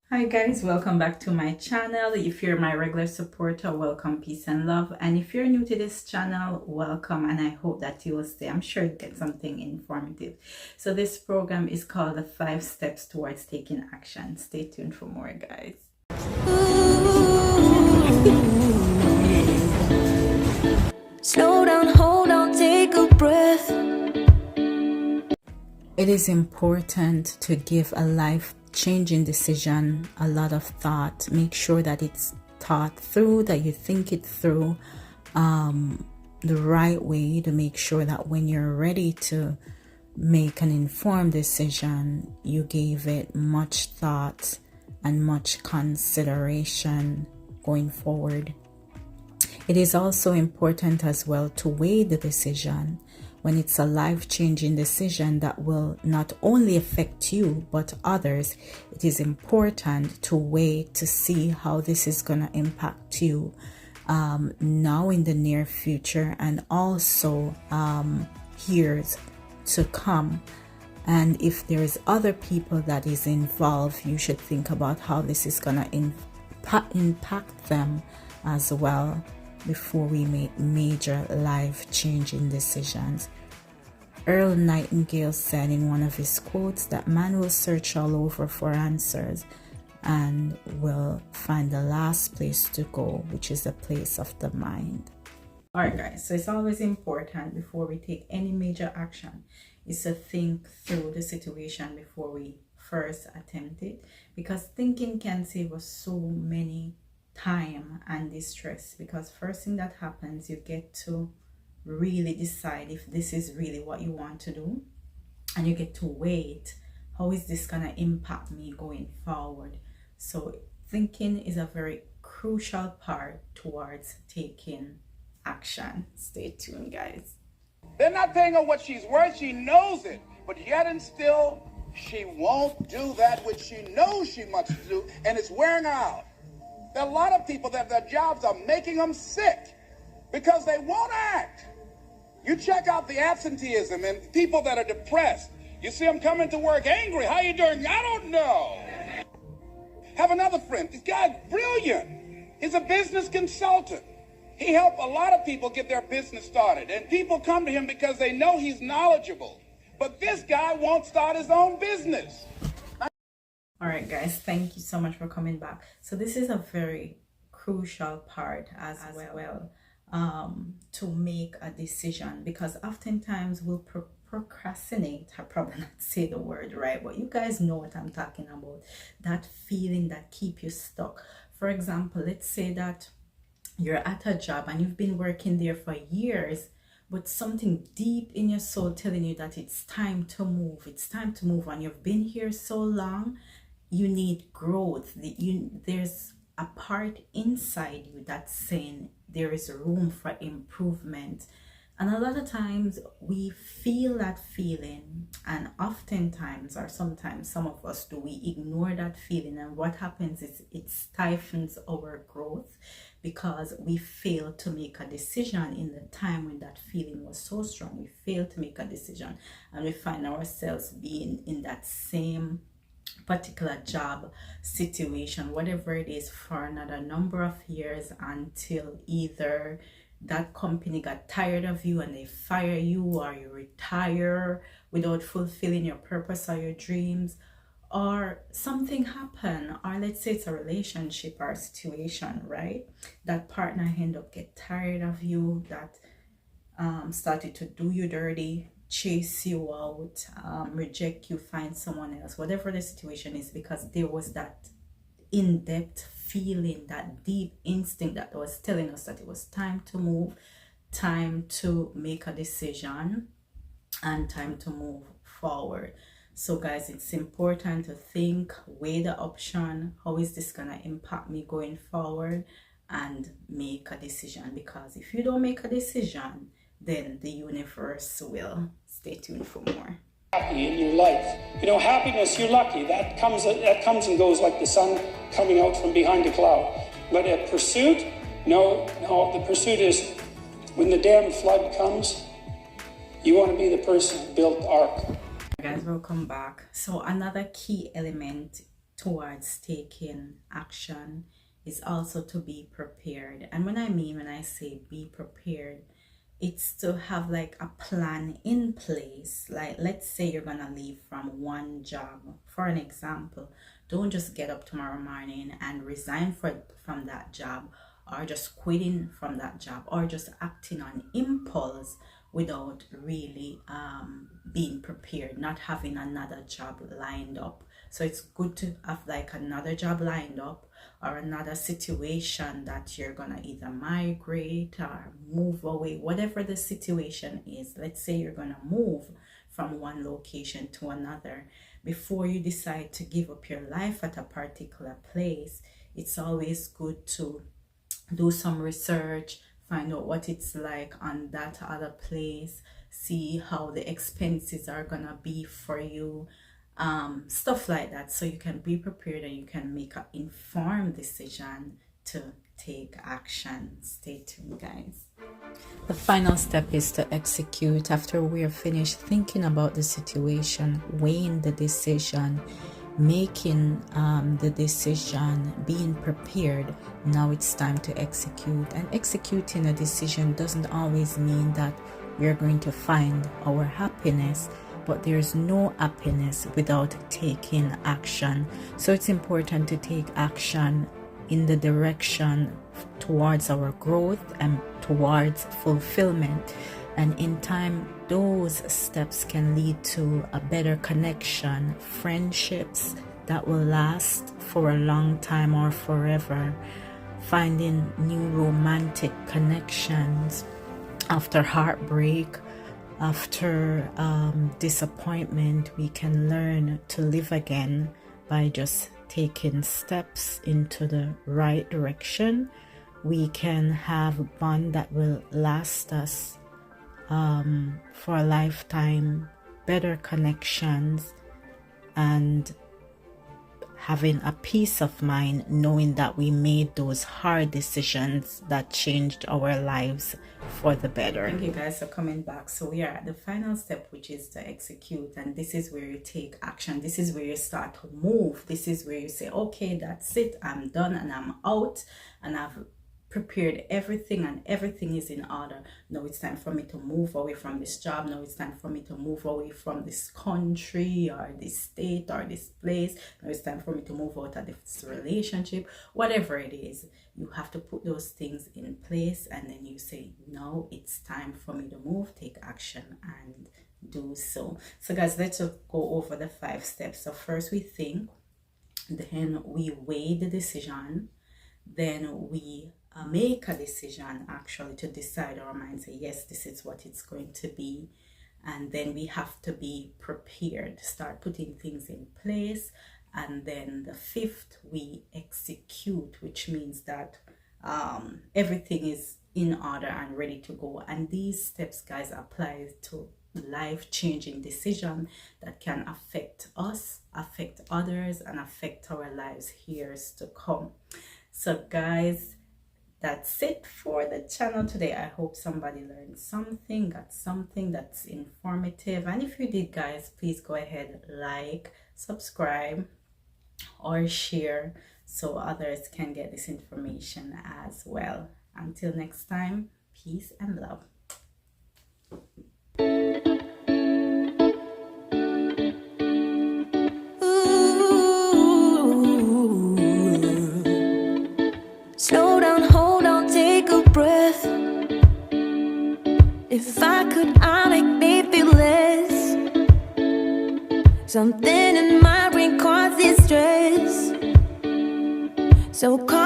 Hi guys, welcome back to my channel. If you're my regular supporter, welcome, peace and love. And if you're new to this channel, welcome, and I hope that you will stay. I'm sure you get something informative. So this program is called the 5 Steps Towards Taking Action. Stay tuned for more, guys. Slow down, hold on, take a breath. It is important to give a life-changing decision a lot of thought. Make sure that it's thought through, that you think it through the right way, to make sure that when you're ready to make an informed decision, you gave it much thought and much consideration going forward. It is also important as well to weigh the decision. When it's a life-changing decision that will not only affect you but others, it is important to weigh to see how this is going to impact you now in the near future and also years to come. And if there is other people that is involved, you should think about how this is going to impact them as well before we make major life-changing decisions. Earl Nightingale said in one of his quotes that man will search all over for answers and will find the last place to go, which is the place of the mind. Alright guys, so it's always important before we take any major action is to think through the situation before we first attempt it, because thinking can save us so many time and distress. Because first thing that happens, you get to really decide if this is really what you want to do, and you get to wait, how is this gonna impact me going forward? So thinking is a very crucial part towards taking action. Stay tuned, guys. They're not paying her what she's worth. She knows it, but yet and still she won't do that which she knows she must do, and it's wearing her out. There are a lot of people that their jobs are making them sick because they won't act. You check out the absenteeism and people that are depressed. You see them coming to work angry. How you doing? I don't know. Have another friend. This guy's brilliant. He's a business consultant. He helped a lot of people get their business started. And people come to him because they know he's knowledgeable. But this guy won't start his own business. All right, guys, thank you so much for coming back. So this is a very crucial part as well to make a decision, because oftentimes we'll procrastinate. I probably not say the word right, but you guys know what I'm talking about. That feeling that keep you stuck. For example, let's say that you're at a job and you've been working there for years, but something deep in your soul telling you that it's time to move. It's time to move on. You've been here so long. You need growth. There's a part inside you that's saying there is room for improvement. And a lot of times we feel that feeling, and oftentimes, or sometimes some of us do, we ignore that feeling, and what happens is it stifles our growth because we fail to make a decision in the time when that feeling was so strong. We fail to make a decision, and we find ourselves being in that same particular job situation, whatever it is, for another number of years, until either that company got tired of you and they fire you, or you retire without fulfilling your purpose or your dreams, or something happen, or let's say it's a relationship or a situation, right? That partner end up get tired of you, that started to do you dirty, chase you out, reject you, find someone else, whatever the situation is, because there was that in-depth feeling, that deep instinct that was telling us that it was time to move, time to make a decision, and time to move forward. So guys, it's important to think, weigh the option, how is this gonna impact me going forward, and make a decision. Because if you don't make a decision, then the universe will. Stay tuned for more. Happy in your life. You know, happiness, you're lucky. That comes and goes like the sun coming out from behind a cloud. But a pursuit, no, the pursuit is when the damn flood comes, you want to be the person who built the ark. Guys, welcome back. So another key element towards taking action is also to be prepared. And when I say be prepared, it's to have like a plan in place. Like, let's say you're gonna leave from one job, for an example. Don't just get up tomorrow morning and resign from that job, or just quitting from that job, or just acting on impulse without really being prepared, not having another job lined up. So it's good to have like another job lined up, or another situation that you're gonna either migrate or move away, whatever the situation is. Let's say you're gonna move from one location to another. Before you decide to give up your life at a particular place, it's always good to do some research, find out what it's like on that other place, see how the expenses are gonna be for you, stuff like that, so you can be prepared and you can make an informed decision to take action. Stay tuned, guys. The final step is to execute. After we are finished thinking about the situation, weighing the decision, making the decision, being prepared, now it's time to execute. And executing a decision doesn't always mean that we're going to find our happiness, but there's no happiness without taking action. So it's important to take action in the direction towards our growth and towards fulfillment. And in time, those steps can lead to a better connection, friendships that will last for a long time or forever, finding new romantic connections after heartbreak, after disappointment. We can learn to live again by just taking steps into the right direction. We can have a bond that will last us for a lifetime, better connections, and having a peace of mind knowing that we made those hard decisions that changed our lives for the better. Thank you guys for coming back. So we are at the final step, which is to execute, and this is where you take action. This is where you start to move. This is where you say, okay, that's it, I'm done and I'm out, and I've prepared everything and everything is in order. Now it's time for me to move away from this job. Now it's time for me to move away from this country or this state or this place. Now it's time for me to move out of this relationship. Whatever it is, you have to put those things in place, and then you say, now it's time for me to move, take action, and do so. So guys, let's just go over the 5 steps. So first we think, then we weigh the decision, then we make a decision actually to decide our mind, say yes, this is what it's going to be, and then we have to be prepared, start putting things in place. And then the 5th, we execute, which means that everything is in order and ready to go. And these steps, guys, apply to life-changing decision that can affect us, affect others, and affect our lives years to come. So guys, that's it for the channel today. I hope somebody learned something, got something that's informative. And if you did, guys, please go ahead, like, subscribe, or share so others can get this information as well. Until next time, peace and love. Slow down, hold on, take a breath. If I could, I'd make me feel less. Something in my brain causes stress. So call